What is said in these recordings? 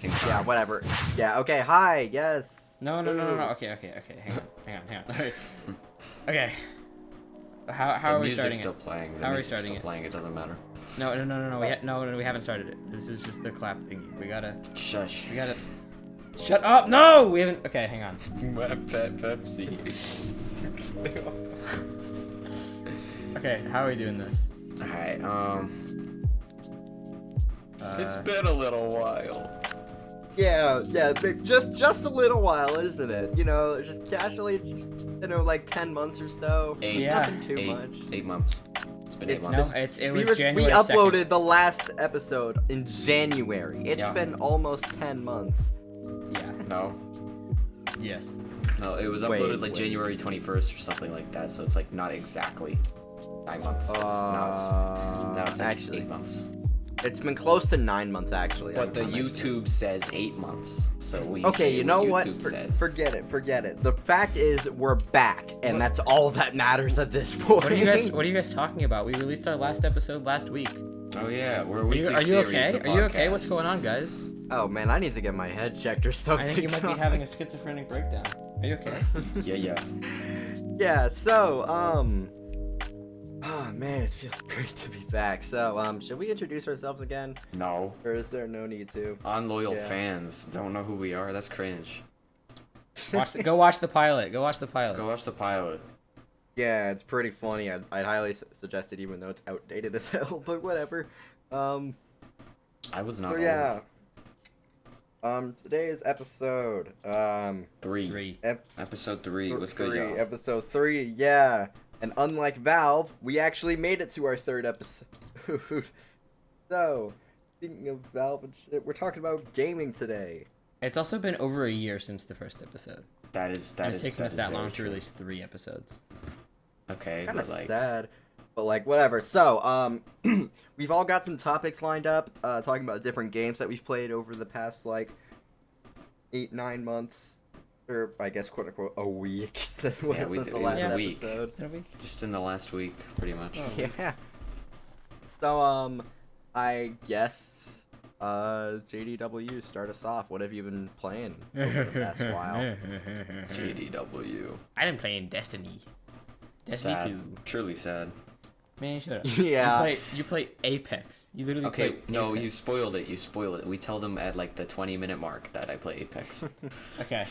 same time. Yeah, whatever. Yeah, okay, hi, yes. No. Okay. Hang on. Okay. How are we starting still playing. How are we starting it? Playing. It doesn't matter. No. We haven't started it. This is just the clap thingy. We gotta. Shush. We gotta. Shut up! No, we haven't. Okay, hang on. Matpat Pepsi. Okay, how are we doing this? Alright, it's been a little while. Yeah, just a little while, isn't it? You know, just casually, just, you know, like 10 months or so. Nothing too much. 8 months. It's been 8 months. No, it was January We uploaded 2nd. the last episode in January. It's been almost 10 months. Yeah. No. Yes. No, it was uploaded like January 21st or something like that, so it's like not exactly 9 months. Now it's like actually 8 months. It's been close to 9 months, actually. But the YouTube says 8 months, so we okay, say you know what? YouTube says. Forget it. The fact is, we're back, and that's all that matters at this point. What are you guys talking about? We released our last episode last week. Oh yeah, we're a Are weekly you series, okay? the Are you okay? podcast. What's going on, guys? Oh man, I need to get my head checked or something. I think you might be having a schizophrenic breakdown. Are you okay? Yeah. Yeah, so, oh man, it feels great to be back. So, should we introduce ourselves again? No. Or is there no need to? Unloyal fans don't know who we are. That's cringe. Go watch the pilot. Go watch the pilot. Go watch the pilot. Yeah, it's pretty funny. I'd highly suggest it, even though it's outdated as hell, but whatever. I was not. So old. yeah. Today's episode, 3. Episode 3. What's good, y'all? Episode 3, yeah. And unlike Valve, we actually made it to our 3rd episode. So, speaking of Valve and shit, we're talking about gaming today. It's also been over a year since the first episode. It's taken us that long to release 3 episodes. Okay, Kind of but like, sad, but like whatever. So, we've all got some topics lined up, talking about different games that we've played over the past like 8-9 months. Or I guess quote unquote a week since the last episode. Just in the last week, pretty much. Oh. Yeah. So I guess JDW, start us off. What have you been playing over the past while? JDW. I've been playing Destiny. Destiny Sad. 2. Truly sad. Man, shut up. Yeah. You play Apex. You literally Okay, play no, Apex. you spoiled it. We tell them at like the 20-minute mark that I play Apex. Okay.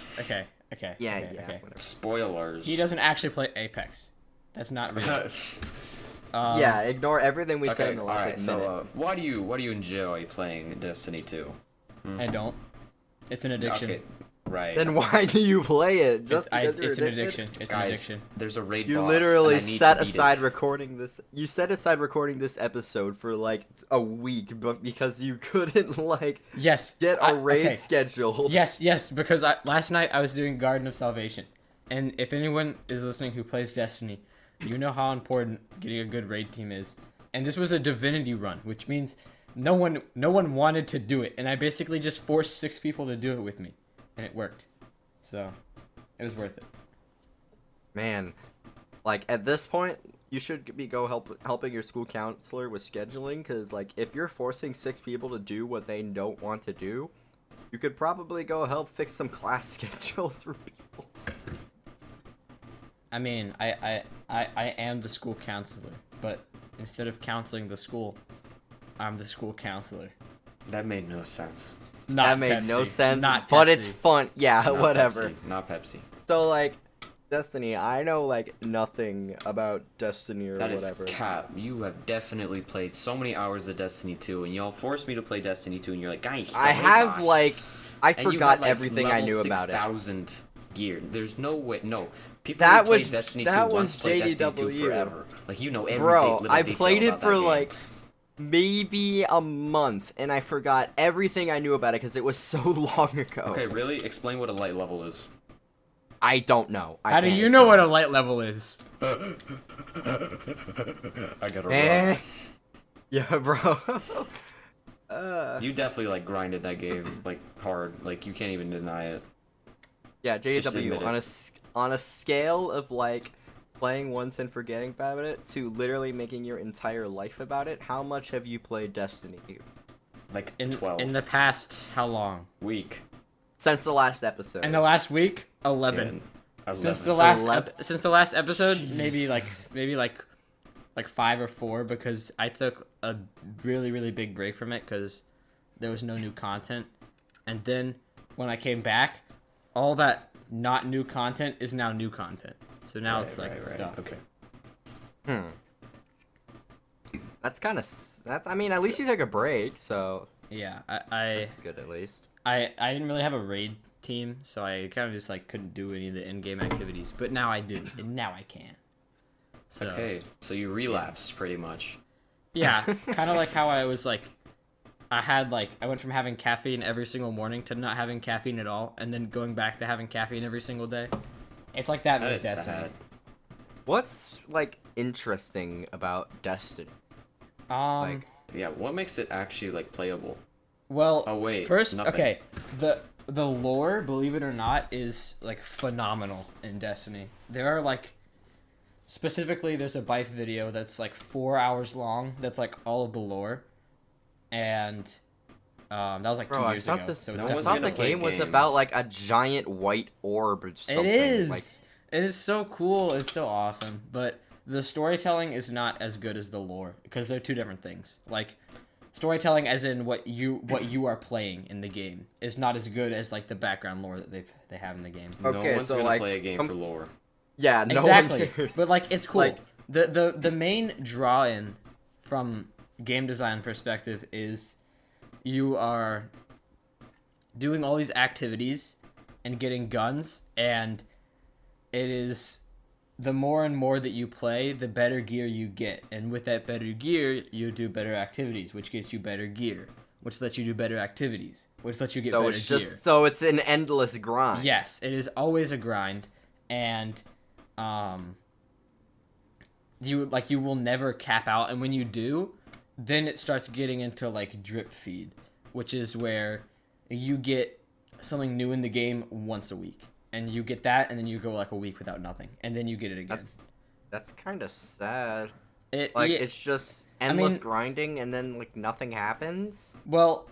Yeah, okay. whatever. Spoilers. He doesn't actually play Apex. That's not real. Yeah, ignore everything we said in the last alright, minute. so why do you enjoy playing Destiny 2? I don't. It's an addiction. Okay, right. Then why do you play it? Just because you're It's an addicted? addiction. It's an Guys, addiction. there's a raid You boss, literally and I need set to beat aside it. recording this. You set aside recording this episode for like a week, but because you couldn't like Yes. get a raid okay. scheduled. Yes, because last night I was doing Garden of Salvation. And if anyone is listening who plays Destiny, you know how important getting a good raid team is. And this was a divinity run, which means no one wanted to do it. And I basically just forced 6 people to do it with me. And it worked. So, it was worth it. Man, like at this point, you should be helping your school counselor with scheduling, because like if you're forcing 6 people to do what they don't want to do, you could probably go help fix some class schedules for people. I mean, I am the school counselor, but instead of counseling the school, I'm the school counselor. That made no sense. That made no sense, Not but Pepsi. it's fun. Yeah, Not whatever. Pepsi, not Pepsi. So like, Destiny, I know like nothing about Destiny or That is whatever. cap. You have definitely played so many hours of Destiny 2, and y'all forced me to play Destiny 2, and you're like, guys, I have like, I and you forgot had, like, everything I level knew about it. 6,000 gear. There's no way. No. People That who played was- Destiny that 2 once was played Destiny 2 JDW. forever. Like, you know every Bro, little I detail played it about for that game. like maybe a month, and I forgot everything I knew about it because it was so long ago. Okay, really? Explain what a light level is. I don't know. How do you know what a light level is? I gotta Eh. Yeah, bro. You definitely like grinded that game like hard. Like you can't even deny it. Yeah, Just JW admit on a scale of like playing once and forgetting about it to literally making your entire life about it. How much have you played Destiny? Like in 12. in the past how long? week. Since the last episode. In the last week, 11. Yeah, 11. Since the last 11? since the last episode, Jeez. maybe like 5 or 4 because I took a really really big break from it because there was no new content, and then when I came back, all that not new content is now new content. So now it's like stuff. Okay. That's kind of I mean, at least you took a break, so Yeah, that's good at least. I didn't really have a raid team, so I kind of just like couldn't do any of the in-game activities. But now I do, and now I can. So, Okay, so you relapsed pretty much. yeah, kind of like how I was like, I went from having caffeine every single morning to not having caffeine at all, and then going back to having caffeine every single day. It's like that That with is Destiny. sad. What's like interesting about Destiny? Like, Yeah, what makes it actually like playable? Well, Oh, wait, first, nothing. okay, the lore, believe it or not, is like phenomenal in Destiny. There are like, specifically, there's a Bife video that's like 4 hours long. That's like all of the lore, and that was like 2 bro, I years thought ago. this. So No it's one's I thought definitely the play game was games. about like a giant white orb or something. it is. Like, It is so cool. It's so awesome. But the storytelling is not as good as the lore because they're two different things. Like storytelling, as in what you are playing in the game, is not as good as like the background lore that they have in the game. No Okay, one's so, gonna like, play a game for lore. yeah, no Exactly. one cares. But like it's cool. Like- The main draw in from game design perspective is you are doing all these activities and getting guns, and it is the more and more that you play, the better gear you get. And with that better gear, you do better activities, which gets you better gear, which lets you do better activities, which lets you get So better it's gear. just it's an endless grind. Yes, it is always a grind, and you will never cap out, and when you do, then it starts getting into like drip feed, which is where you get something new in the game once a week, and you get that, and then you go like a week without nothing, and then you get it again. That's kind of sad. It Like yeah, it's just endless mean- grinding, and then like nothing happens. well,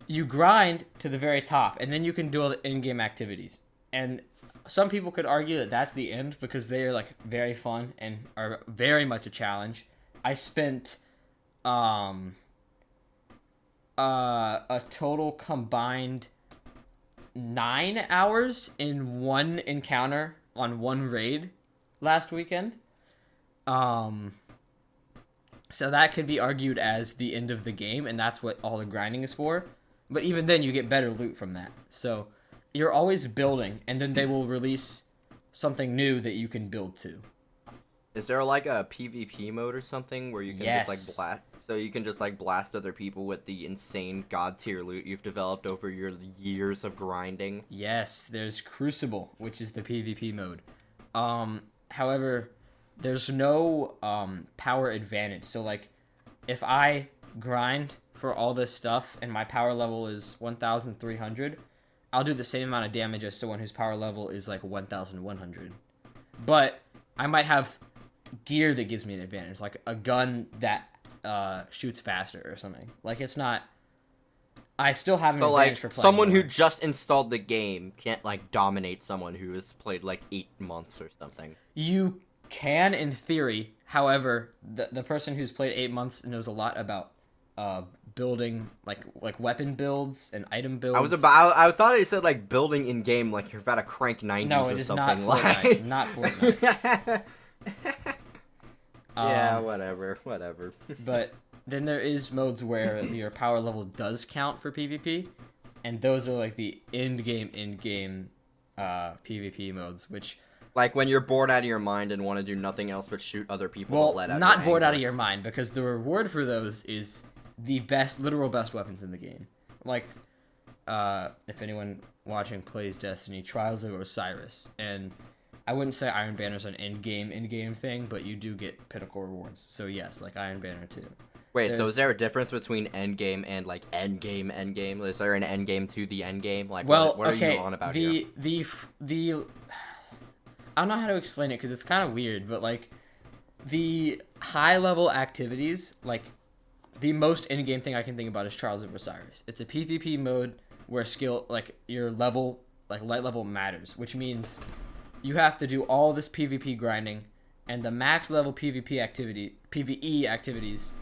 you grind to the very top, and then you can do all the in-game activities. And some people could argue that that's the end because they are like very fun and are very much a challenge. I spent a total combined 9 hours in one encounter on one raid last weekend. So that could be argued as the end of the game, and that's what all the grinding is for. But even then, you get better loot from that. So you're always building, and then they will release something new that you can build to. Is there like a PvP mode or something where you can just Yes. like blast? So you can just like blast other people with the insane god tier loot you've developed over your years of grinding. Yes, there's Crucible, which is the PvP mode. However, there's no power advantage. So like, if I grind for all this stuff and my power level is 1,300, I'll do the same amount of damage as someone whose power level is like 1,100. But I might have gear that gives me an advantage, like a gun that shoots faster or something. Like it's not. I still have an But advantage like for playing someone who more. just installed the game can't like dominate someone who has played like 8 months or something. You can, in theory. However, the person who's played 8 months knows a lot about building, like weapon builds and item builds. I thought it said like building in game, like you're about to crank 90s No, or it is not something. Fortnite. Like Not Fortnite. yeah, whatever. But then there is modes where your power level does count for PvP, and those are like the in-game PvP modes, which Like when you're bored out of your mind and want to do nothing else but shoot other people well, to let out not your bored out of anger. your mind, because the reward for those is the best, literal best weapons in the game. Like, if anyone watching plays Destiny, Trials of Osiris, and I wouldn't say Iron Banner's an in-game thing, but you do get pinnacle rewards. So yes, like Iron Banner too. Wait, so There's- is there a difference between endgame and like endgame? Is there an endgame to the endgame? Like, Well, what okay, are you on about here? the I don't know how to explain it because it's kind of weird, but like the high level activities, like the most in-game thing I can think about is Trials of Osiris. It's a PvP mode where skill, like your level, like light level matters, which means you have to do all this PvP grinding and the max level PvE activities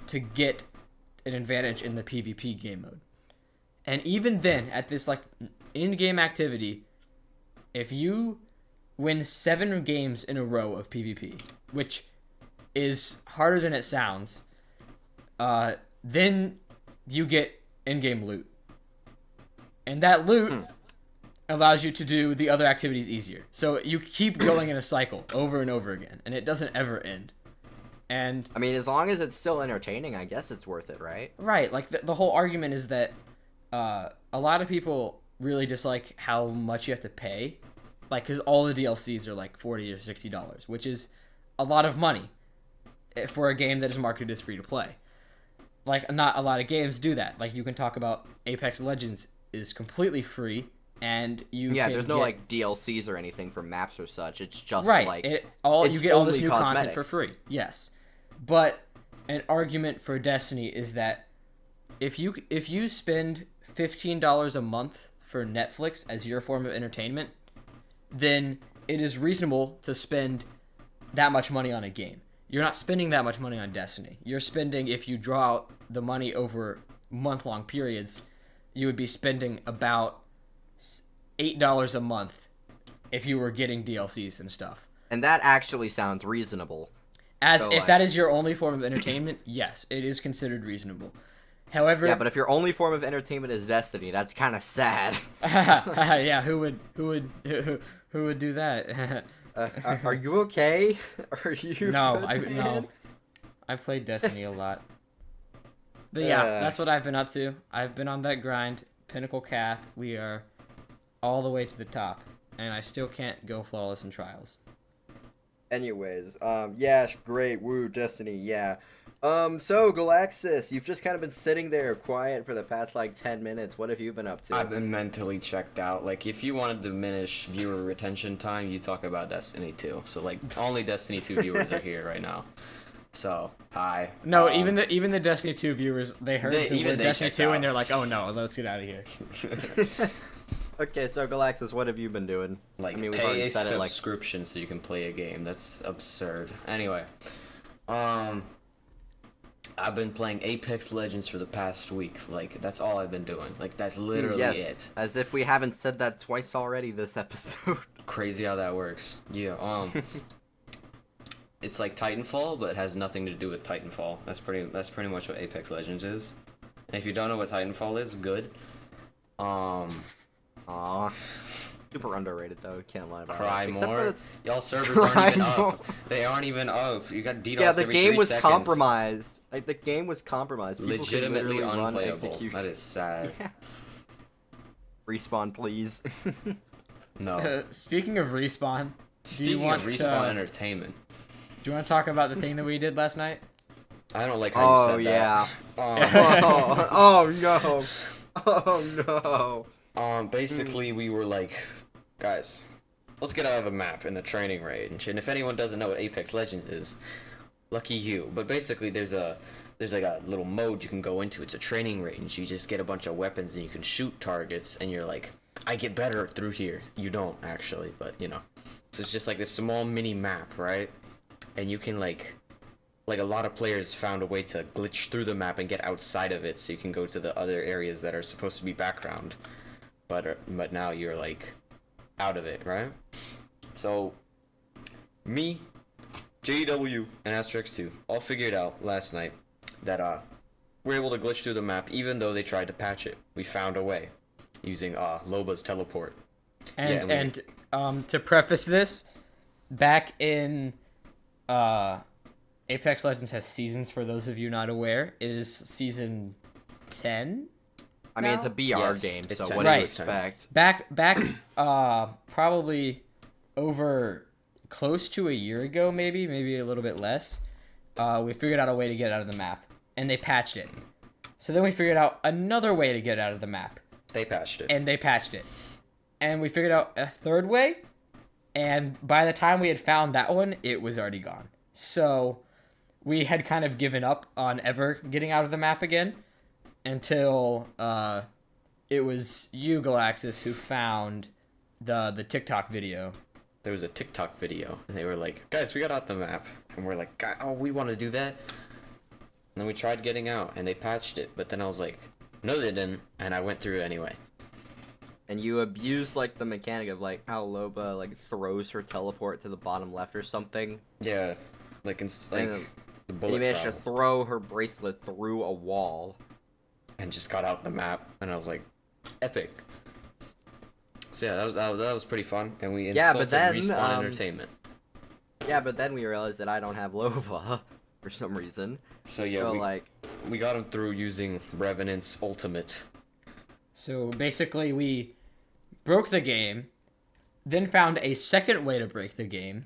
to get an advantage in the PvP game mode. And even then, at this like in-game activity, if you win 7 games in a row of PvP, which is harder than it sounds, then you get in-game loot. And that loot allows you to do the other activities easier. So you keep going in a cycle over and over again, and it doesn't ever end. And I mean, as long as it's still entertaining, I guess it's worth it, right? right, like the whole argument is that a lot of people really dislike how much you have to pay, like because all the DLCs are like $40 or $60, which is a lot of money for a game that is marketed as free to play. Like not a lot of games do that. Like you can talk about Apex Legends is completely free, and you there's no like DLCs or anything for maps or such. It's just right. like You get all this new content cosmetics for free. Yes, but an argument for Destiny is that if you spend $15 a month for Netflix as your form of entertainment, then it is reasonable to spend that much money on a game. You're not spending that much money on Destiny. You're spending, if you draw out the money over month-long periods, you would be spending about $8 a month if you were getting DLCs and stuff. And that actually sounds reasonable. If that is your only form of entertainment, yes, it is considered reasonable. However, yeah, but if your only form of entertainment is Destiny, that's kind of sad. yeah, who would do that? Are you okay? Are you? No, good, I played Destiny a lot. But yeah, that's what I've been up to. I've been on that grind. Pinnacle Cap. We are all the way to the top, and I still can't go flawless in trials. Anyways, yeah, great, woo, Destiny, yeah. So Galaxis, you've just kind of been sitting there quiet for the past like 10 minutes. What have you been up to? I've been mentally checked out. Like, if you want to diminish viewer retention time, you talk about Destiny 2. So like, only Destiny 2 viewers are here right now. So hi. No, even the Destiny 2 viewers, they heard the word Destiny 2 out. and they're like, oh no, let's get out of here. Okay, so Galaxis, what have you been doing? Like, I mean, we've pay already a said it, like, subscription so you can play a game. That's absurd. Anyway, I've been playing Apex Legends for the past week. Like, that's all I've been doing. Like, that's literally it. As if we haven't said that twice already this episode. Crazy how that works. Yeah. It's like Titanfall, but it has nothing to do with Titanfall. That's pretty much what Apex Legends is. And if you don't know what Titanfall is, good. Aw. Super underrated though, can't lie about Cry it. more. Y'all servers aren't even up. They aren't even up. You got DDoS yeah, the every game 3 was seconds. compromised. Like, the game was compromised. People Legitimately could literally run unplayable. execution. That is sad. Yeah. Respawn, please. No. Speaking of Respawn, Speaking of Respawn Entertainment. Do you want to talk about the thing that we did last night? I don't like how you said that. Oh no. Oh no. Basically, we were like, guys, let's get out of the map in the training range. And if anyone doesn't know what Apex Legends is, lucky you. But basically, there's like a little mode you can go into. It's a training range. You just get a bunch of weapons and you can shoot targets. And you're like, I get better through here. You don't actually, but you know. So it's just like this small mini map, right? And you can like a lot of players found a way to glitch through the map and get outside of it, so you can go to the other areas that are supposed to be background. But now you're like out of it, right? So me, JW, and Asterix2 all figured out last night that we're able to glitch through the map even though they tried to patch it. We found a way using Loba's teleport. And to preface this, back in Apex Legends has seasons, for those of you not aware. It is season 10. I mean, it's a BR game, so what do you expect? Back probably over close to a year ago, maybe a little bit less, we figured out a way to get out of the map, and they patched it. So then we figured out another way to get out of the map. They patched it. And they patched it. And we figured out a third way, and by the time we had found that one, it was already gone. So we had kind of given up on ever getting out of the map again until it was you, Galaxis, who found the TikTok video. There was a TikTok video, and they were like, guys, we got out the map. And we're like, oh, we want to do that? And then we tried getting out, and they patched it. But then I was like, no, they didn't. And I went through it anyway. And you abused, like, the mechanic of, like, how Loba, like, throws her teleport to the bottom left or something. Yeah, like, the And bullet you managed to travel. throw her bracelet through a wall. And just got out the map, and I was like, epic. So yeah, that was pretty fun, and we Yeah, insulted but then, Respawn Entertainment. Yeah, but then we realized that I don't have Loba for some reason. So yeah, So, we got him through using Revenant's ultimate. So basically, we broke the game, then found a second way to break the game,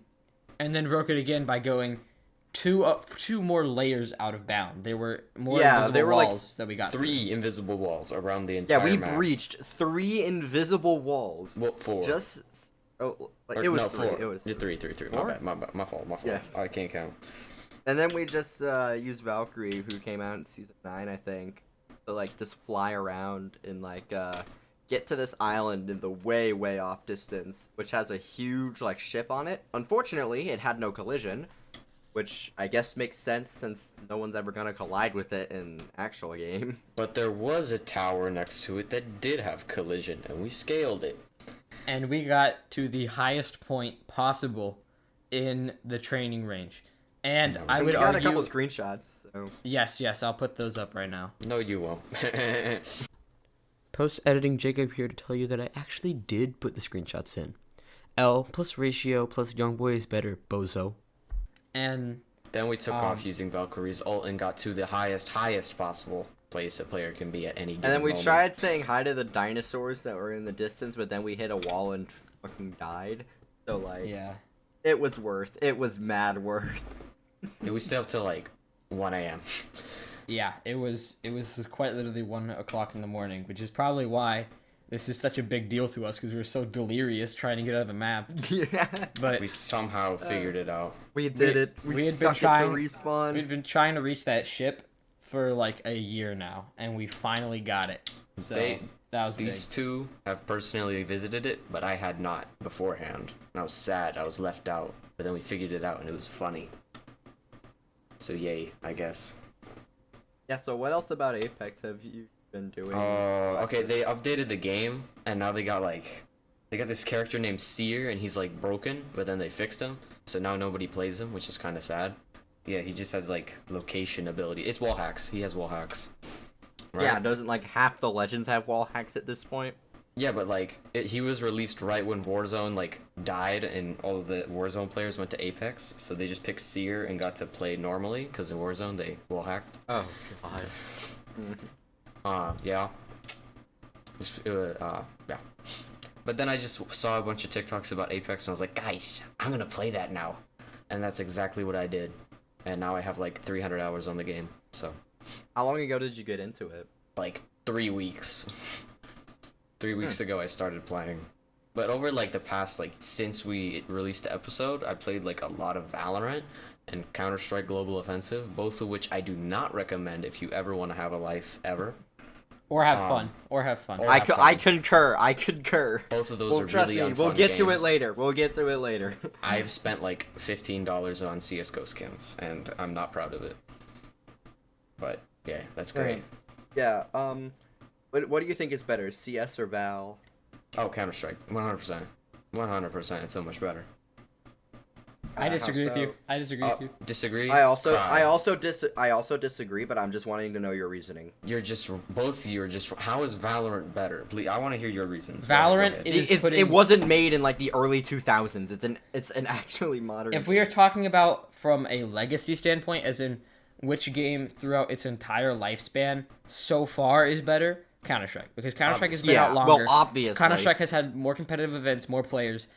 and then broke it again by going two more layers out of bound. There were more invisible walls that we got. 3 invisible walls around the yeah, entire we map. breached 3 invisible walls. Well, 4. It was 3. 4. It was Yeah, 3. Four? My bad. My fault. Yeah. I can't count. And then we just used Valkyrie, who came out in season 9, I think, to like just fly around and like get to this island in the way off distance, which has a huge like ship on it. Unfortunately, it had no collision, which I guess makes sense since no one's ever gonna collide with it in actual game. But there was a tower next to it that did have collision, and we scaled it. And we got to the highest point possible in the training range. And I So would we got argue... a couple screenshots. So. Yes, I'll put those up right now. No, you won't. Post-editing Jacob here to tell you that I actually did put the screenshots in. L plus ratio plus young boy is better, bozo. And Then we took off using Valkyrie's ult and got to the highest possible place a player can be at any given And then we moment. tried saying hi to the dinosaurs that were in the distance, but then we hit a wall and fucking died. So like, yeah. it was worth. It was mad worth. Dude, we stayed up till like 1 a.m. Yeah, it was quite literally 1 o'clock in the morning, which is probably why this is such a big deal to us, because we were so delirious trying to get out of the map. Yeah. But We somehow figured it out. We did it. we had stuck been trying. it to respawn. We'd been trying to reach that ship for like a year now, and we finally got it. So that was These big. two have personally visited it, but I had not beforehand. And I was sad. I was left out. But then we figured it out, and it was funny. So yay, I guess. Yeah. So what else about Apex have you been doing? Okay, they updated the game, and now they got this character named Seer, and he's like broken, but then they fixed him, so now nobody plays him, which is kind of sad. Yeah, he just has like location ability. It's wall hacks. He has wall hacks. Right? Yeah. Doesn't like half the legends have wall hacks at this point? Yeah, but like he was released right when Warzone like died, and all of the Warzone players went to Apex, so they just picked Seer and got to play normally because in Warzone they wall hacked. Oh god. Yeah. Yeah. But then I just saw a bunch of TikToks about Apex, and I was like, guys, I'm gonna play that now. And that's exactly what I did. And now I have like 300 hours on the game. So, How long ago did you get into it? like 3 weeks. 3 weeks ago I started playing. But over like the past, like since we released the episode, I played like a lot of Valorant and Counter-Strike Global Offensive, both of which I do not recommend if you ever want to have a life ever. Or have fun. Or have fun. or- I have fun. I concur. I concur. Both of those Well, are trust really me, unfun we'll get to it games. later. We'll get to it later. I've spent like $15 on CSGO skins, and I'm not proud of it. But yeah, that's great. Yeah. What do you think is better, CS or Val? Oh, Counter-Strike, 100%. 100%, it's so much better. I disagree with so? you. I disagree with you. Disagree? I also Cry. disagree, but I'm just wanting to know your reasoning. Both of you are just, how is Valorant better? Please, I want to hear your reasons. Valorant Go ahead. is It wasn't made in like the early 2000s. It's an actually modern. If we are talking about from a legacy standpoint, as in which game throughout its entire lifespan so far is better, Counter-Strike. Because Counter-Strike has been out longer. well, obviously. Counter-Strike has had more competitive events, more players.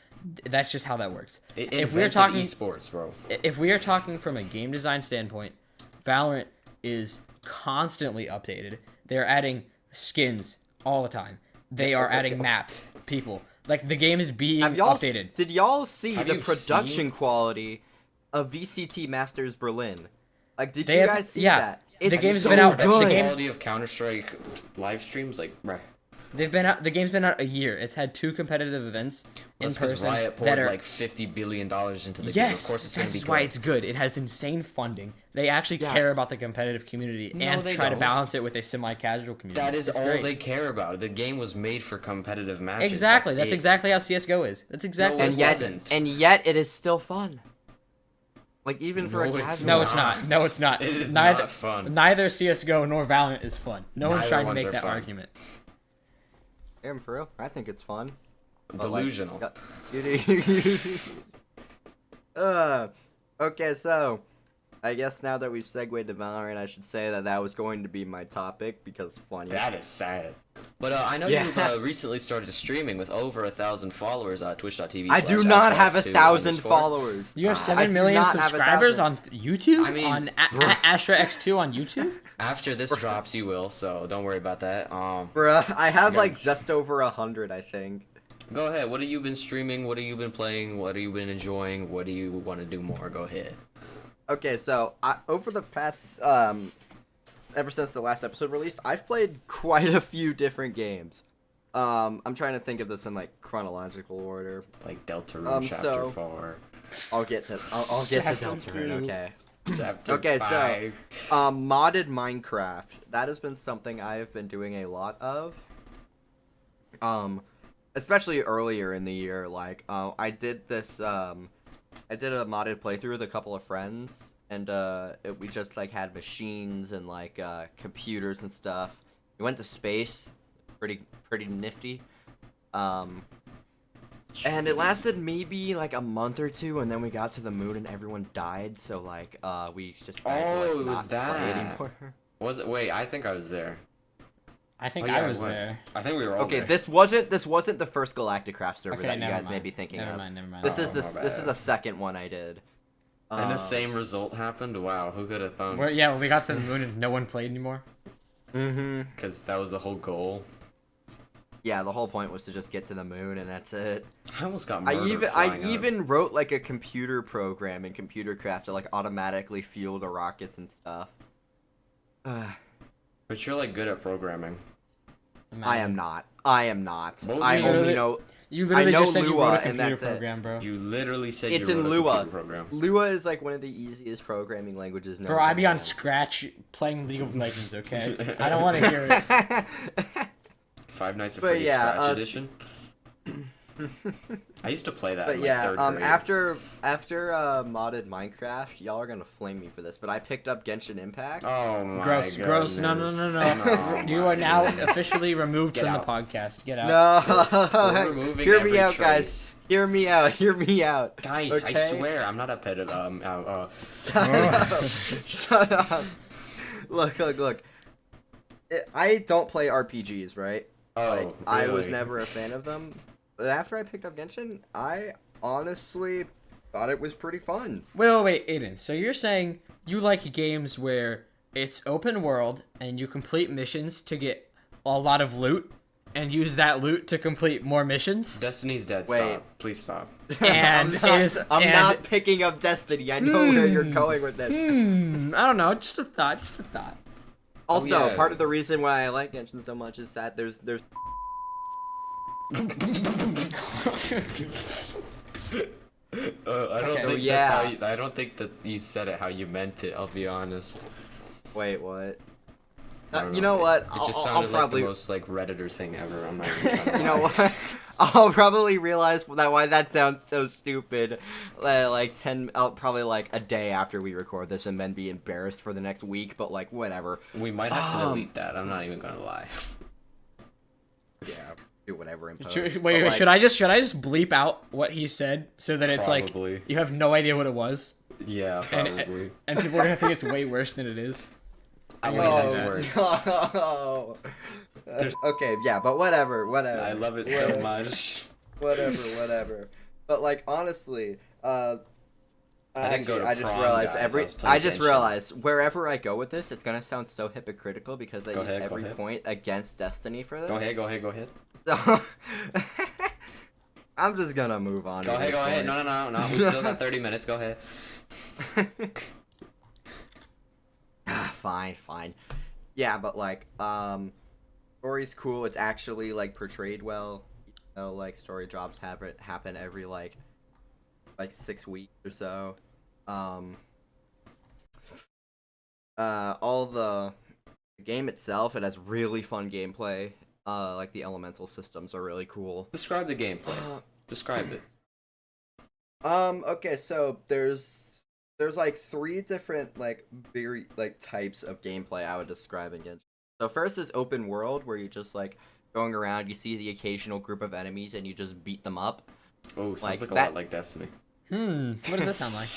That's just how that works. It If we are invented talking esports, bro. if we are talking from a game design standpoint, Valorant is constantly updated. They're adding skins all the time. They are adding maps, people. Like, the game is being updated. Did y'all see Have the you production seen- quality of VCT Masters Berlin? Like, did They you have- guys see yeah. that? The It's game's so been out- the good. game's- quality of Counter-Strike live streams, like, bruh. They've been out. The game's been out a year. It's had 2 competitive events in That's because person Riot that poured are. like $50 billion into the game. Of Yes, course it's gonna be that's good. why it's good. It has insane funding. They actually Yeah. care about the competitive community No, and they try to don't. balance it with a semi-casual community. That is It's all great. they care about. The game was made for competitive matches. Exactly. That's it. exactly how CS:GO is. That's exactly. No, And it what yet, wasn't. and yet, it is still fun. Like, even for a No, it's casual. No, it's not. No, it's not. It is neither, not fun. Neither CS:GO nor Valorant is fun. No one's Neither trying to ones make are that fun. argument. Damn, for real? I think it's fun. But, like, Delusional. Okay, so I guess now that we've segued to Valorant, I should say that was going to be my topic because funny. That is sad. But I know Yeah. you've recently started streaming with over 1,000 followers on twitch.tv. I do not have 1,000 followers. You have I 7 do million not have subscribers 1,000. on YouTube. I mean, on Astra X2 on YouTube. After this drops, you will. So don't worry about that. Bruh, I have Yeah. like just over 100, I think. Go ahead. What have you been streaming? What have you been playing? What have you been enjoying? What do you want to do more? Go ahead. Okay, so over the past ever since the last episode released, I've played quite a few different games. I'm trying to think of this in like chronological order. Like Deltarune Chapter so- 4. I'll get to Chapter Deltarune, 2. okay. Chapter Okay, 5. so modded Minecraft. That has been something I've been doing a lot of. Especially earlier in the year, like I did this I did a modded playthrough with a couple of friends, and we just like had machines and like computers and stuff. We went to space, pretty nifty. And it lasted maybe like a month or two, and then we got to the moon and everyone died. So like we just tried to, like, Oh, it was not play that. anymore. Was it? Wait, I think I was there. I think Oh, yeah, I was it there. I think we were all Okay, there. this wasn't the first Galactic Craft server Okay, that you never guys mind. may be thinking Never of. mind. Never mind. This is Oh, this my this is bad. the second one I did. And the same result happened? Wow, who could have thought? Yeah, when we got to the moon and no one played anymore. Mm-hmm. Because that was the whole goal. Yeah, the whole point was to just get to the moon, and that's it. I almost got I murdered. even wrote like a computer program in Computer Craft to like automatically fuel the rockets and stuff. But you're like good at programming. I am not. I am not. Well, I you only literally- know You literally know just said you Lua, wrote a and computer that's it. program, bro. You literally said It's you in wrote a Lua. computer program. Lua is like one of the easiest programming languages known Bro, to I be on man. Scratch playing League of Legends, okay? I don't want to hear it. Five Nights at But Freddy's yeah, Scratch Edition. I used to play that But in like yeah, third grade. after modded Minecraft, y'all are gonna flame me for this, but I picked up Genshin Impact. Oh my Gross, gross. No, no, goodness. no, no. You my are now goodness. officially removed Get from out. the podcast. Get out. We're No, removing hear me every out, guys. trace. Hear me out. Hear me out. Guys, I Okay? swear I'm not a pet. Shut up. Shut up. Look. I don't play RPGs, right? Oh, Like, I was really? never a fan of them. But after I picked up Genshin, I honestly thought it was pretty fun. Wait, Aiden. So you're saying you like games where it's open world and you complete missions to get a lot of loot and use that loot to complete more missions? Destiny's dead. Wait. Stop. Please stop. And I'm not picking up Destiny. I know where you're going with this. I don't know. Just a thought. Just a thought. Also, yeah. part of the reason why I like Genshin so much is that there's I don't Okay. think Yeah. that's how you, I don't think that you said it how you meant it. I'll be honest. Wait, what? I don't You know It- what? It just I'll sounded probably like the most like Redditor thing ever. I'm not even trying to you know lie. what? I'll probably realize that why that sounds so stupid. Probably like a day after we record this, and then be embarrassed for the next week. But like, whatever. We might have to delete that. I'm not even gonna lie. Yeah, do whatever in post. Wait, But, like, should I just bleep out what he said so that it's Probably. like you have no idea what it was, Yeah, and probably. and people are gonna think it's way worse than it is? I mean, mean, that's that's worse. No. Okay, yeah, but whatever. I love it so much. Whatever. But like honestly, I didn't go to I just prom, realized guys. I was playing I just Genshin. realized wherever I go with this, it's gonna sound so hypocritical because I Go used ahead, go every ahead. point against Destiny for this. Go ahead. So, I'm just gonna move on. Go at ahead. this point. No. We still got 30 minutes. Go ahead. fine. Yeah, but like, story's cool. It's actually like portrayed well. You know, like story drops happen every like 6 weeks or so. All the game itself, it has really fun gameplay. Like the elemental systems are really cool. Describe the gameplay. Describe it. Okay, so there's like 3 different like very like types of gameplay I would describe against. So first is open world, where you're just like going around, you see the occasional group of enemies and you just beat them up. Oh, sounds like a lot like Destiny. What does that sound like?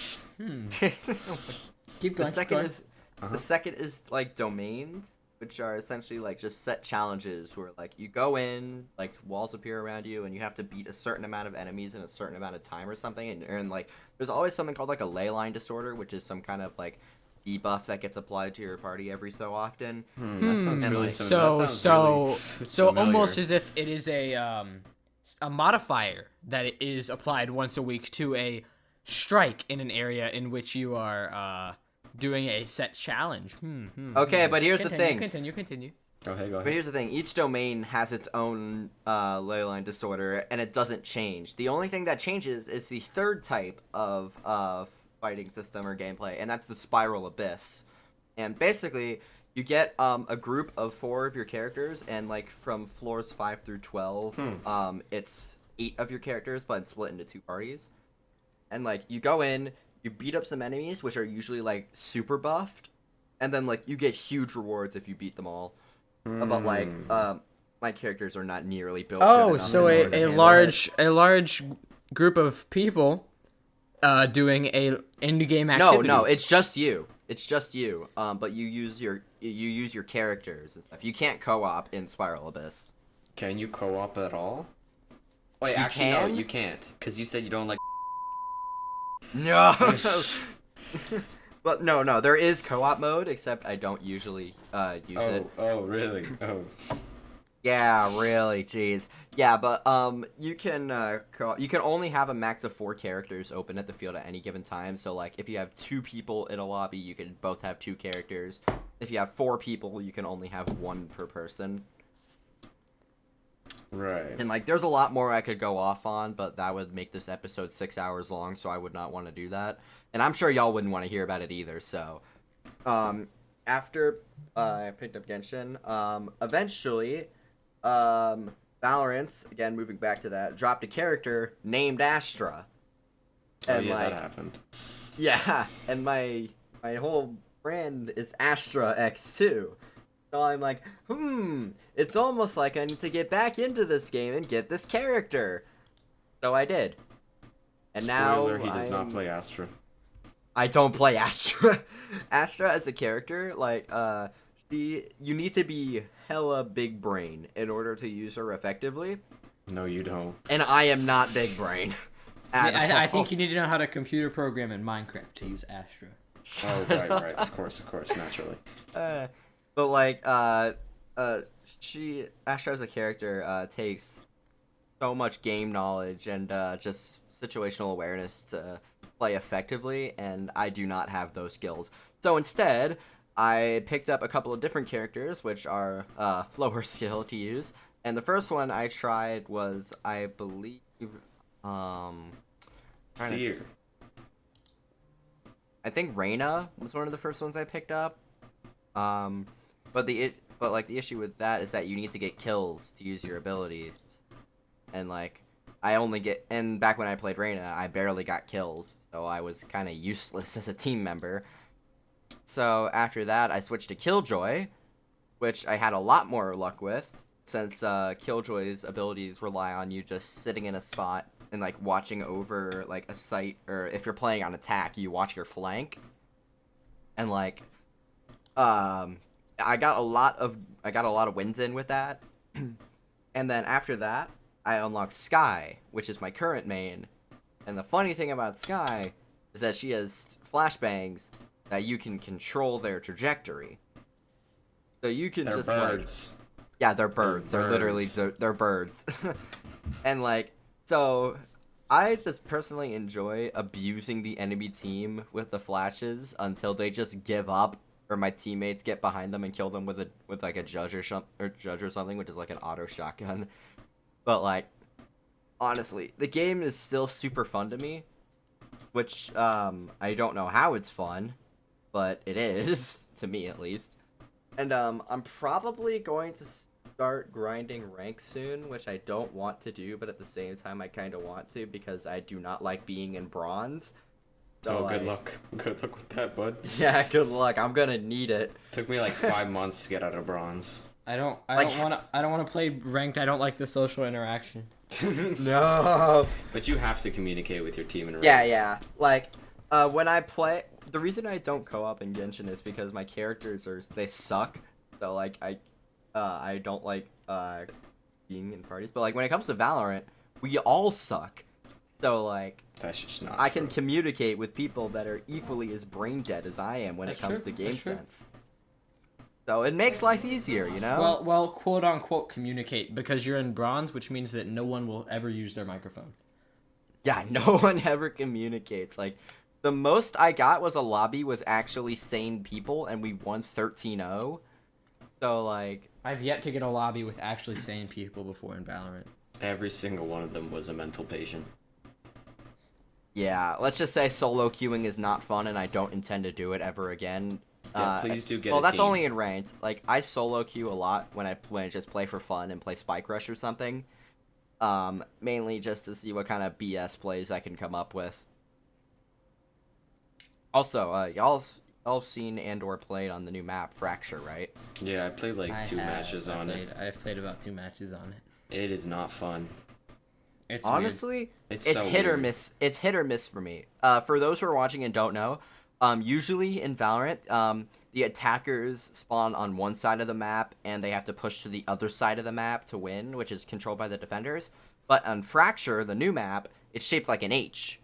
Keep going. The second is like domains, which are essentially like just set challenges where like you go in, like walls appear around you, and you have to beat a certain amount of enemies in a certain amount of time or something. And like there's always something called like a ley line disorder, which is some kind of like debuff that gets applied to your party every so often. That sounds really like, so almost as if it is a modifier that it is applied once a week to a strike in an area in which you are doing a set challenge. Okay, but here's the thing. Continue. Go ahead. But here's the thing. Each domain has its own ley line disorder, and it doesn't change. The only thing that changes is the third type of fighting system or gameplay, and that's the Spiral Abyss. And basically, you get a group of 4 of your characters, and like from floors 5 through 12, it's 8 of your characters, but it's split into 2 parties. And like you go in, you beat up some enemies, which are usually like super buffed, and then like you get huge rewards if you beat them all. But like my characters are not nearly built. Oh, so a large group of people doing a end game activity. No, it's just you. But you use your characters and stuff. You can't co-op in Spiral Abyss. Can you co-op at all? Wait, actually, no, you can't, because you said you don't like. No. But no, there is co-op mode, except I don't usually use it. Oh, really? Oh. Yeah, really, jeez. Yeah, but you can only have a max of 4 characters open at the field at any given time. So like, if you have 2 people in a lobby, you can both have 2 characters. If you have 4 people, you can only have 1 per person. Right. And like, there's a lot more I could go off on, but that would make this episode 6 hours long, so I would not want to do that. And I'm sure y'all wouldn't want to hear about it either. So, after I picked up Genshin, eventually, Valorant, again moving back to that, dropped a character named Astra. And that happened. Yeah, and my whole brand is Astra X2. So I'm like, it's almost like I need to get back into this game and get this character. So I did. And Spoiler, now he does not play Astra. I don't play Astra. Astra as a character, like, you need to be hella big brain in order to use her effectively. No, you don't. And I am not big brain. I think you need to know how to computer program in Minecraft to use Astra. Oh, right. Of course, naturally. But like, Astra as a character takes so much game knowledge and just situational awareness to play effectively, and I do not have those skills. So instead, I picked up a couple of different characters, which are lower skill to use. And the first one I tried was, I believe, Seer. I think Reyna was one of the first ones I picked up. But the issue with that is that you need to get kills to use your abilities, and like and back when I played Reyna, I barely got kills, so I was kind of useless as a team member. So after that, I switched to Killjoy, which I had a lot more luck with, since Killjoy's abilities rely on you just sitting in a spot and like watching over like a site, or if you're playing on attack, you watch your flank, and like. I got a lot of wins in with that. And then after that, I unlocked Skye, which is my current main. And the funny thing about Skye is that she has flashbangs that you can control their trajectory. So you can They're birds. Yeah, they're birds. They're literally they're birds. And like, so I just personally enjoy abusing the enemy team with the flashes until they just give up or my teammates get behind them and kill them with like a judge or something, which is like an auto shotgun. But like, honestly, the game is still super fun to me, which I don't know how it's fun, but it is to me at least. And I'm probably going to start grinding rank soon, which I don't want to do, but at the same time I kind of want to because I do not like being in bronze. So, good luck. Good luck with that, bud. Yeah, good luck. I'm gonna need it. Took me like 5 months to get out of bronze. I don't want to play ranked. I don't like the social interaction. No. But you have to communicate with your team in ranks. Yeah. Like, when I play, the reason I don't co-op in Genshin is because my characters they suck. So like I don't like being in parties. But like when it comes to Valorant, we all suck. So like that's just not I true. can communicate with people that are equally as brain dead as I am when That's it comes true, to game that's true. sense. So it makes life easier, you know? Well, quote unquote communicate because you're in bronze, which means that no one will ever use their microphone. Yeah, no one ever communicates. Like, the most I got was a lobby with actually sane people, and we won 13-0. So, like... I've yet to get a lobby with actually sane people before in Valorant. Every single one of them was a mental patient. Yeah, let's just say solo queuing is not fun, and I don't intend to do it ever again. Yeah, please do get well, a that's team. only in ranked. Like, I solo queue a lot when I just play for fun and play Spike Rush or something. Mainly just to see what kind of BS plays I can come up with. Also, y'all have seen and/or played on the new map, Fracture, right? Yeah, I played like two matches on it. I've played about 2 matches on it. It is not fun. It's Honestly, It's it's so hit or weird. miss. It's hit or miss for me. For those who are watching and don't know, usually in Valorant, the attackers spawn on one side of the map and they have to push to the other side of the map to win, which is controlled by the defenders. But on Fracture, the new map, it's shaped like an H.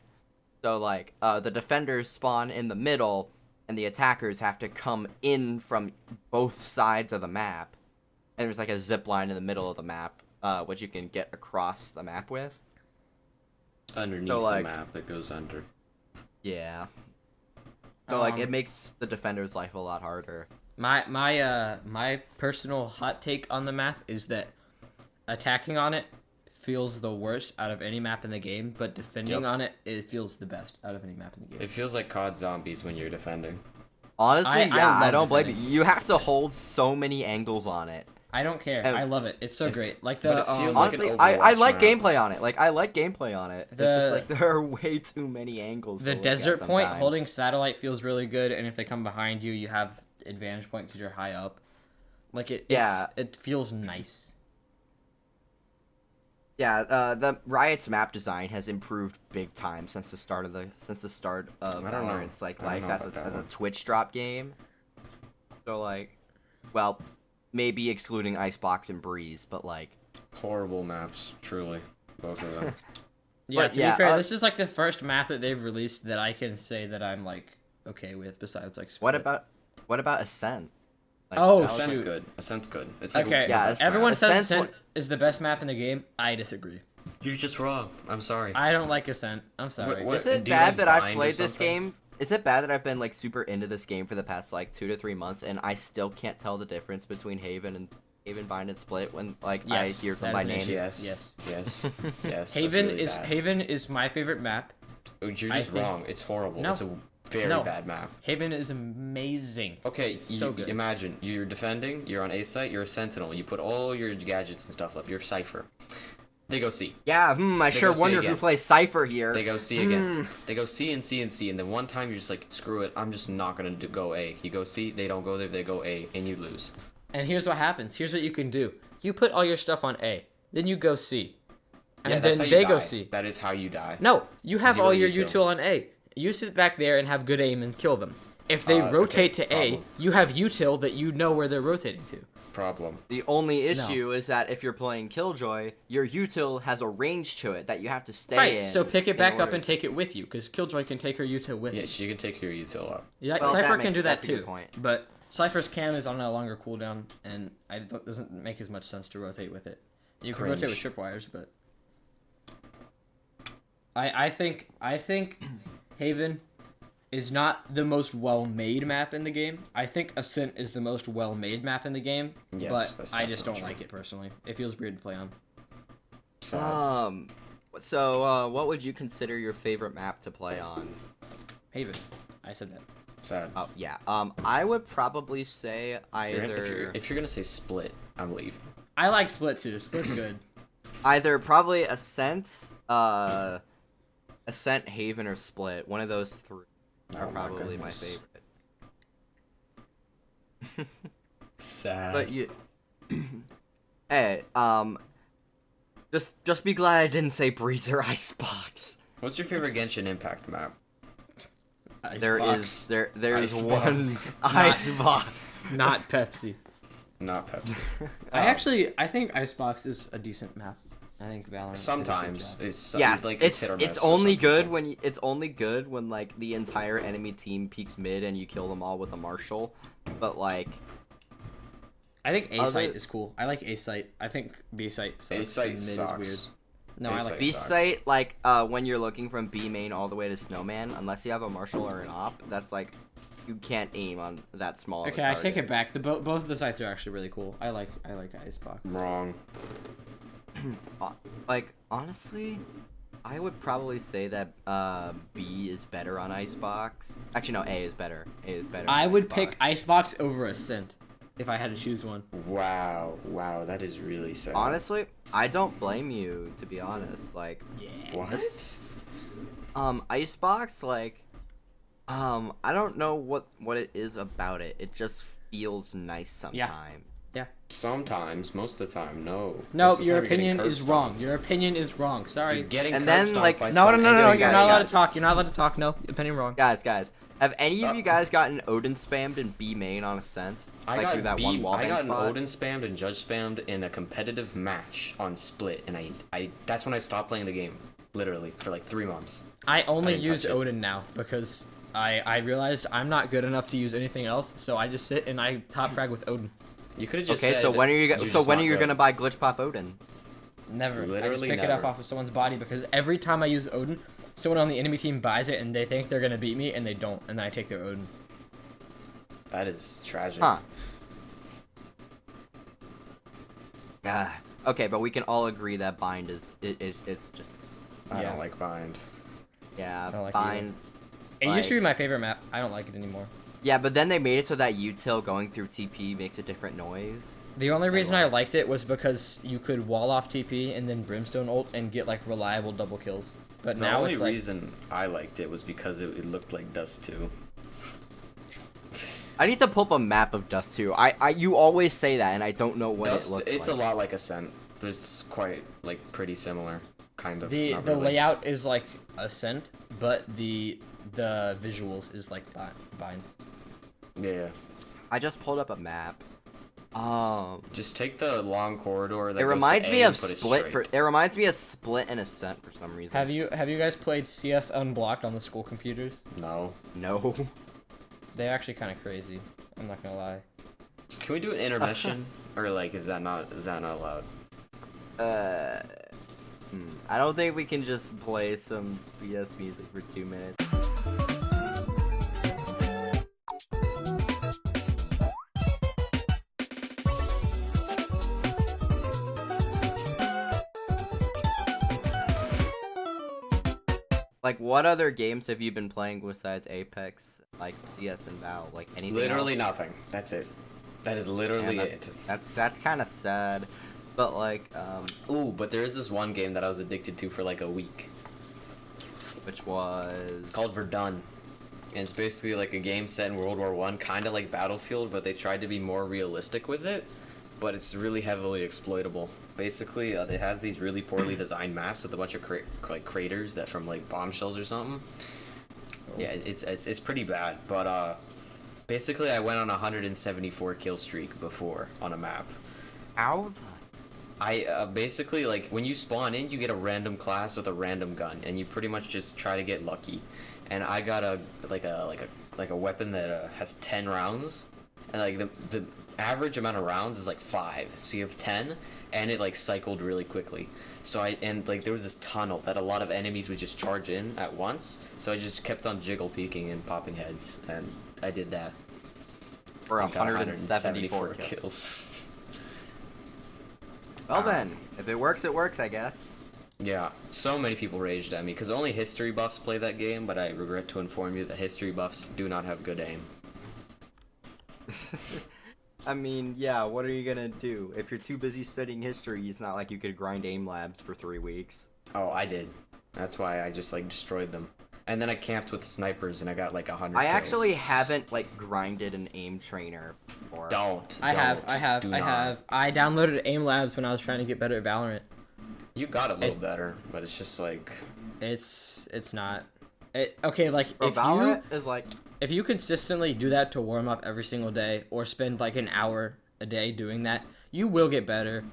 So like, the defenders spawn in the middle, and the attackers have to come in from both sides of the map. And there's like a zip line in the middle of the map, which you can get across the map with. Underneath So, like- the map that goes under. Yeah. So like, it makes the defender's life a lot harder. My personal hot take on the map is that attacking on it feels the worst out of any map in the game, but defending Yep. on it feels the best out of any map in the game. It feels like COD Zombies when you're defending. Honestly, I yeah, I love don't blame you. defending. You have to hold so many angles on it. I don't care. And- I love it. It's so great. Like but the it feels like Honestly, an I Overwatch like map. gameplay on it. Like, I like gameplay on it. It's just The- like there are way too many angles. the to look desert at point sometimes. holding satellite feels really good, and if they come behind you, you have advantage point because you're high up. Like Yeah. it feels nice. Yeah, the Riot's map design has improved big time since the start of I don't know. Valorant's like I don't life know as about that a one. Twitch drop game. So like, well, maybe excluding Icebox and Breeze, but like, Horrible maps, truly. Both of them. Yeah, But to yeah, be fair, this is like the first map that they've released that I can say that I'm like okay with. Besides like what Split. about Ascent? Like, Oh, that was- Ascent's shoot. good. Ascent's good. It's like Okay, Yeah, everyone says Ascent's Ascent what- is the best map in the game. I disagree. You're just wrong. I'm sorry. I don't like Ascent. I'm sorry. What- Is it do you bad like that I've Bind or played this something? game? Is it bad that I've been like super into this game for the past like 2 to 3 months and I still can't tell the difference between Haven, Bind, and Split when like Yes, I hear them that by is an name? issue. Yes. Yes. Yes. Yes. Haven that's really bad. Haven is my favorite map. Oh, you're I just think- wrong. It's horrible. No. It's a very No. bad map. Haven is amazing. Okay, It's so you good. imagine you're defending, you're on A site, you're a sentinel, you put all your gadgets and stuff up, you're Cypher. They go C. Yeah, I sure go C wonder who again. plays Cypher here. They go C again. They go C and C and C, and then one time you're just like, screw it, I'm just not gonna go A. You go C, they don't go there, they go A, and you lose. And here's what happens. Here's what you can do. You put all your stuff on A, then you go C, and Yeah, then that's how you they go die. C. That is how you die. No, you have Zero all your util. util on A. You sit back there and have good aim and kill them. If they Okay, rotate to A, problem. you have util that you know where they're rotating to. Problem. The only issue is that if you're playing Killjoy, your util has a range to it that you have to stay in. Right, so pick it in back up order- and take it with you, because Killjoy can take her util with Yeah, her. she can take your util up. Yeah, Well, Cypher that can makes- do that that's a good too. point. But Cypher's cam is on a longer cooldown, and it doesn't make as much sense to rotate with it. You can rotate with Cringe. tripwires, but I think Haven is not the most well-made map in the game. I think Ascent is the most well-made map in the game, Yes, but that's I just don't definitely like true. it personally. It feels weird to play on. Sad. So what would you consider your favorite map to play on? Haven. I said that. Sad. Oh yeah. I would probably say If you're gonna say Split, I'm leaving. I like Split too. Split's good. either probably Ascent, Haven, or Split. One of those three are Oh my probably my goodness. favorite. Sad. But you, hey, just be glad I didn't say Breezer Icebox. What's your favorite Genshin Impact map? There's Icebox. one Icebox. Not Pepsi. Not Pepsi. I think Icebox is a decent map. I think Valorant. did a good Sometimes job. it's like hit or miss it's for only some good people. when it's only good when like the entire enemy team peeks mid and you kill them all with a Marshall. But like I think A Other- site is cool. I like A site. I think B site sucks. A site and mid sucks. is weird. No, A I site like B sucks. site, like when you're looking from B main all the way to Snowman, unless you have a Marshall or an op, that's like you can't aim on that small. of a Okay, I take target. it back. Both of the sites are actually really cool. I like Icebox. Wrong. Like honestly, I would probably say that B is better on Icebox. Actually, no, A is better. A is better. I on would Icebox. pick Icebox over Ascent if I had to choose one. Wow, that is really sad. Honestly, I don't blame you, to be honest. Like, Yeah. What? Icebox, like, I don't know what it is about it. It just feels nice sometimes. Sometimes, most of the time, no. No, Most of the your time you're getting opinion curb is wrong. stomped. Your opinion is wrong. Sorry. You're getting And curb then, stomped like- by No, some no. enemy You're guys, not allowed guys. to talk. You're not allowed to talk. No, opinion wrong. Guys, have any of Uh, you guys gotten Odin spammed in B main on Ascent? I Like got through that one wall I got an spot? Odin spammed and Judge spammed in a competitive match on Split, and I that's when I stopped playing the game, literally for like 3 months. I only didn't use touch it. Odin now because I realized I'm not good enough to use anything else, so I just sit and I top frag with Odin. You could have just Okay, said so when are you you're just not good. gonna buy Glitch Pop Odin? Never. I just Literally pick it up never. off of someone's body because every time I use Odin, someone on the enemy team buys it and they think they're gonna beat me and they don't, and then I take their Odin. That is tragic. Huh. Okay, but we can all agree that Bind it's just I Yeah. don't like Bind. yeah, I don't like Bind. It used to be Like- my favorite map. I don't like it anymore. Yeah, but then they made it so that util going through TP makes a different noise. The only reason I liked it was because you could wall off TP and then Brimstone ult and get like reliable double kills. But The now only it's like reason I liked it was because it looked like Dust 2. I need to pull up a map of Dust 2. You always say that, and I don't know what Dust, it looks it's like. a lot like Ascent. It's quite like pretty similar, kind of. the not the really. layout is like Ascent, but the visuals is like Bind. Yeah. I just pulled up a map. Just take the long corridor. That It goes reminds to me A of and put it Split. straight. It reminds me of Split and Ascent for some reason. Have you guys played CS Unblocked on the school computers? No. No. They're actually kind of crazy. I'm not gonna lie. Can we do an intermission, or like is that not allowed? I don't think we can just play some BS music for 2 minutes. Like, what other games have you been playing besides Apex, like CS and Val? Like anything? Literally else? nothing. That's it. That is literally Yeah, it. That's kind of sad, but like, Ooh, but there is this one game that I was addicted to for like a week. which was It's called Verdun. And it's basically like a game set in World War One, kind of like Battlefield, but they tried to be more realistic with it. But it's really heavily exploitable. Basically, it has these really poorly designed maps with a bunch of like craters that from like bombshells or something. Yeah, it's pretty bad. But basically, I went on a 174 kill streak before on a map. Ow. I basically, like, when you spawn in, you get a random class with a random gun, and you pretty much just try to get lucky. And I got a weapon that has 10 rounds, and like the average amount of rounds is like 5. So you have 10, and it like cycled really quickly. So like there was this tunnel that a lot of enemies would just charge in at once. So I just kept on jiggle peeking and popping heads, and I did that. For I got 174 kills. kills. Well then, if it works, I guess. Yeah, so many people raged at me because only history buffs play that game, but I regret to inform you that history buffs do not have good aim. I mean, yeah, what are you gonna do? If you're too busy studying history, it's not like you could grind aim labs for 3 weeks. Oh, I did. That's why I just like destroyed them. And then I camped with snipers and I got like 100 I kills. actually haven't like grinded an aim trainer before. I have. Do not. I downloaded Aim Labs when I was trying to get better at Valorant. You got a little better, but it's just like It's not. Okay, like Bro, Valorant is like if you consistently do that to warm up every single day, or spend like an hour a day doing that, you will get better.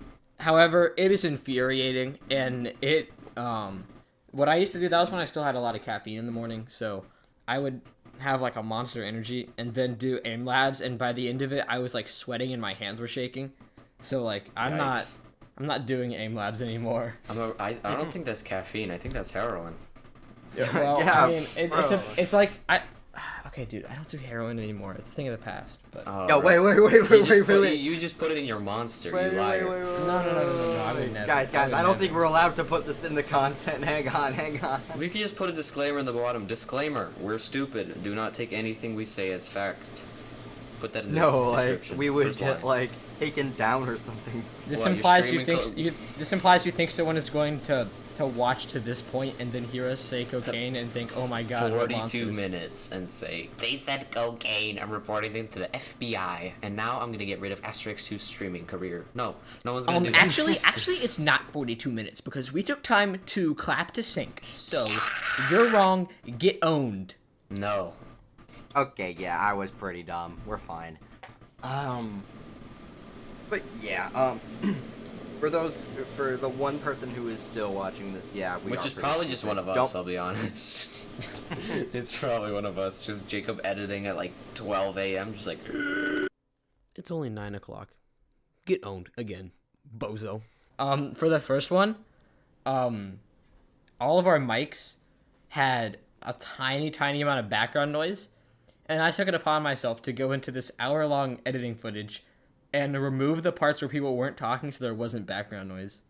However, it is infuriating, and what I used to do, that was when I still had a lot of caffeine in the morning, so I would have like a Monster Energy and then do Aim Labs, and by the end of it, I was like sweating and my hands were shaking. So like I'm not doing Aim Labs anymore. I don't think that's caffeine. I think that's heroin. Well, Yeah, I mean, bro. it's like okay, dude, I don't do heroin anymore. It's a thing of the past. But Yo, wait. You just put it in your monster. Wait, you liar. no, I would never. Guys, I don't think we're allowed to put this in the content. Hang on. We could just put a disclaimer in the bottom. Disclaimer: we're stupid. Do not take anything we say as fact. Put that in the No, like description. we would First get line. like taken down or something. This Well, you're implies you streaming think this implies you think someone is going to watch to this point and then hear us say cocaine and think, oh my god, we're 42 monsters. minutes and say they said cocaine. I'm reporting them to the FBI, and now I'm gonna get rid of Asterix 2's streaming career. No one's gonna do that. Actually, it's not 42 minutes because we took time to clap to sync. So you're wrong. Get owned. No. Okay, yeah, I was pretty dumb. We're fine. But yeah, for the one person who is still watching this, yeah, we Which are is pretty probably just stupid. one of us, I'll be honest. It's probably one of us. Just Jacob editing at like 12 a.m. Just like. It's only 9 o'clock. Get owned again, bozo. For the first one, all of our mics had a tiny amount of background noise, and I took it upon myself to go into this hour-long editing footage and remove the parts where people weren't talking so there wasn't background noise.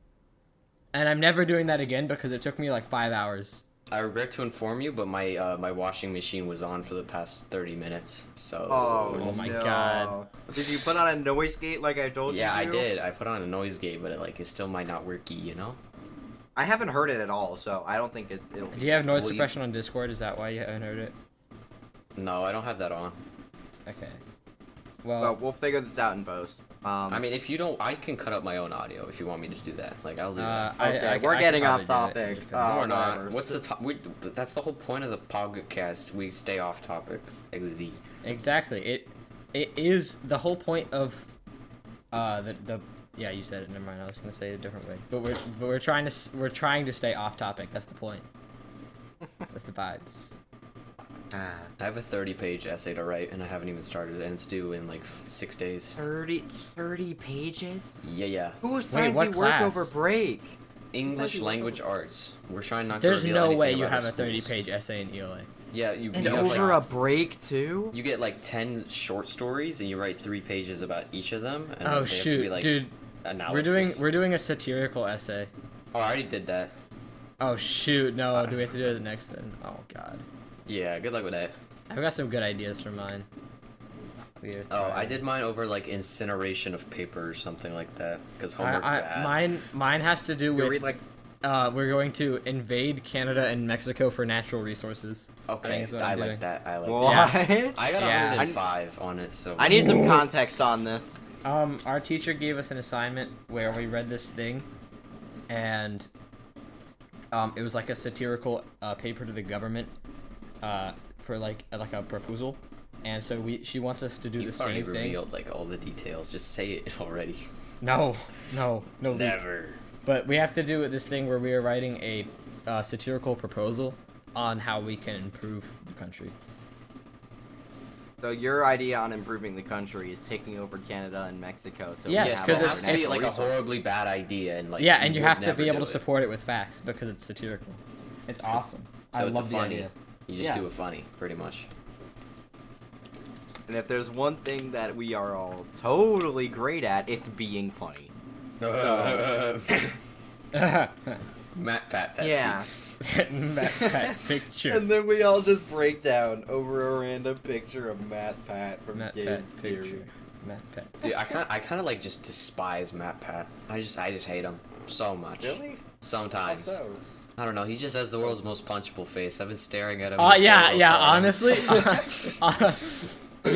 And I'm never doing that again because it took me like 5 hours. I regret to inform you, but my washing machine was on for the past 30 minutes. So. Oh my no. God. Did you put on a noise gate like I told you? Yeah, I to? did. I put on a noise gate, but it still might not worky, you know. I haven't heard it at all, so I don't think it'll. Do you have noise Well, suppression on Discord? Is that why you haven't heard it? No, I don't have that on. Okay. Well, Well, we'll figure this out in post. I mean, if you don't, I can cut up my own audio if you want me to do that. Like, I'll do that. Okay, we're getting off topic. No, we're not. whatever. What's the top? That's the whole point of the podcast. We stay off topic. XZ. exactly. It is the whole point of the yeah, you said it. Never mind. I was gonna say it a different way. But we're trying to stay off topic. That's the point. That's the vibes. I have a 30-page essay to write, and I haven't even started it, and it's due in like 6 days. 30 pages? Yeah. Who assigns what you work class? over break? English you language arts. We're trying not There's to reveal no anything way you about have our a schools. 30-page essay in ELA. Yeah, you And have, over like, a break too? You get like 10 short stories, and you write 3 pages about each of them. And Oh they have to shoot, be, like, dude. analysis. We're doing a satirical essay. Oh, I already did that. Oh shoot, no. Do we have to do it the next then? Oh god. Yeah, good luck with that. I've got some good ideas for mine. Oh, I did mine over like incineration of paper or something like that. Because homework bad. Mine has to do You with read like we're going to invade Canada and Mexico for natural resources. Okay, is what I I'm like doing. that. I like what? that. I got Yeah. 105 on it, so. I need some context on this. Our teacher gave us an assignment where we read this thing, and it was like a satirical paper to the government, for like a proposal, and so she wants us to do You've the already same thing. revealed like all the details. Just say it already. No leak. Never. But we have to do this thing where we are writing a satirical proposal on how we can improve the country. So your idea on improving the country is taking over Canada and Mexico. So we Yes, have 'cause all it has to be natural like a resources. horribly bad idea, and like Yeah, and you would have to never be able do to it. support it with facts because it's satirical. It's awesome. So I it's love a the funny. idea. You just Yeah. do it funny, pretty much. And if there's one thing that we are all totally great at, it's being funny. Matpat Pepsi. Yeah. Matpat picture. And then we all just break down over a random picture of Matpat from Game Matpat Theory. picture. Matpat. Dude, I kind of like just despise Matpat. I just hate him so much. Really? Sometimes. How so? I don't know. He just has the world's most punchable face. I've been staring at him. Oh this yeah, whole yeah. time. Honestly,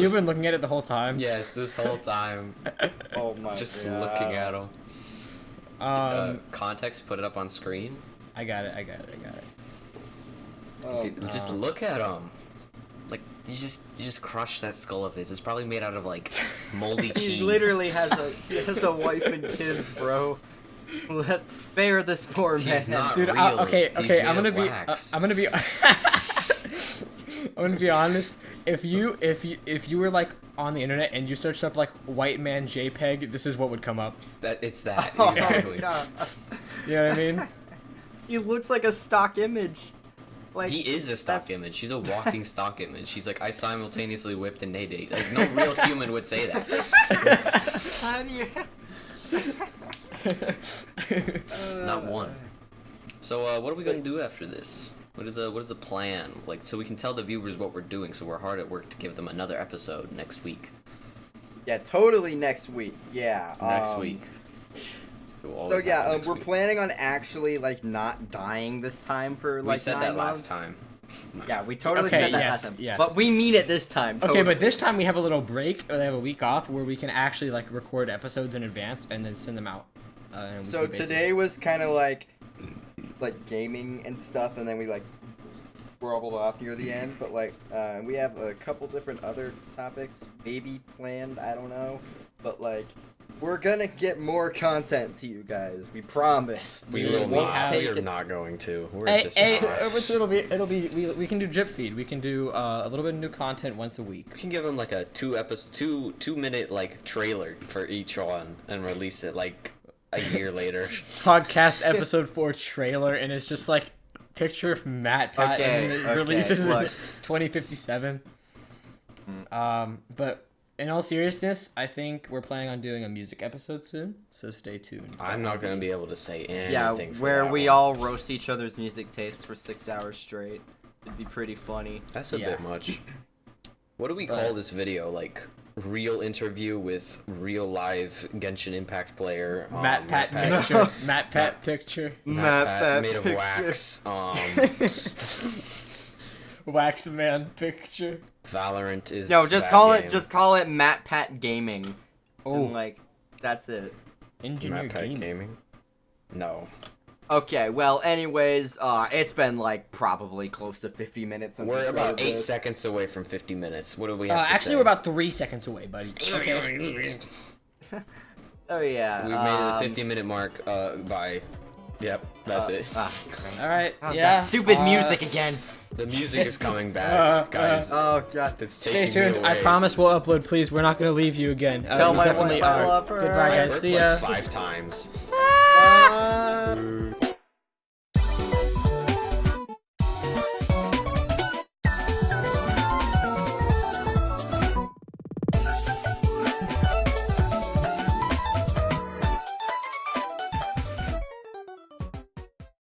you've been looking at it the whole time. Yes, this whole time, Oh my just god. looking at him. Context, put it up on screen. I got it. Oh, Dude, just look at him. Like you just crush that skull of his. It's probably made out of like moldy cheese. He literally has a wife and kids, bro. Let's spare this poor man. He's not Dude, real. okay. He's made I'm gonna of be. wax. I'm gonna be. I'm gonna be honest. If you were like on the internet and you searched up like white man JPEG, this is what would come up. It's that Oh, exactly. God. You know what I mean? He looks like a stock image. Like He is a stock image. He's a walking stock image. He's like, I simultaneously whipped and naydate. Like, no real human would say that. How do you? Not one. So, what are we gonna do after this? What is the plan? Like, so we can tell the viewers what we're doing. So we're hard at work to give them another episode next week. Yeah, totally next week. Yeah. Next week. It will So always yeah, happen next we're week. planning on actually like not dying this time for like We said 9 that months. last time. Yeah, we totally Okay, said that yes, last time. yes. But we mean it this time. Okay, Totally. but this time we have a little break, or they have a week off, where we can actually like record episodes in advance and then send them out. On a So weekly basis. today was kind of like gaming and stuff, and then we like warbled off near the end. But like we have a couple different other topics maybe planned. I don't know, but like we're gonna get more content to you guys. We promise. We Dude, will we not. have- We are not going to. We're Hey, just hey, not. it'll be we can do drip feed. We can do a little bit of new content once a week. We can give them like a 2-minute like trailer for each one and release it like a year later. Podcast episode 4 trailer, and it's just like picture of Matpat, and then it releases in look. 2057. But in all seriousness, I think we're planning on doing a music episode soon, so stay tuned. I'm not gonna be able to say anything. Yeah, for where that we one. all roast each other's music tastes for 6 hours straight. It'd be pretty funny. That's a Yeah. bit much. What do we But- call this video? Like real interview with real live Genshin Impact player. Matpat Matpat. picture. Matpat picture. Matpat made of wax. Wax man picture. Valorant is. No, just that call it Matpat Gaming. Oh, And like that's it. engineer Matpat gaming. gaming. No, Okay, well, anyways, it's been like probably close to 50 minutes. since we we're about started 8 this. seconds away from 50 minutes. What do we have to Actually, say? we're about 3 seconds away, buddy. Okay. Oh yeah. We made the 50-minute mark. By. Yep, that's it. All right. Oh, yeah. that stupid music again. The music is coming back, guys. Oh god. It's Stay taking me tuned. I away. promise we'll upload. Please, we're not gonna leave you again. Tell We my definitely wife I are. love her. Goodbye, guys. Worked See ya. like 5 times. Uh,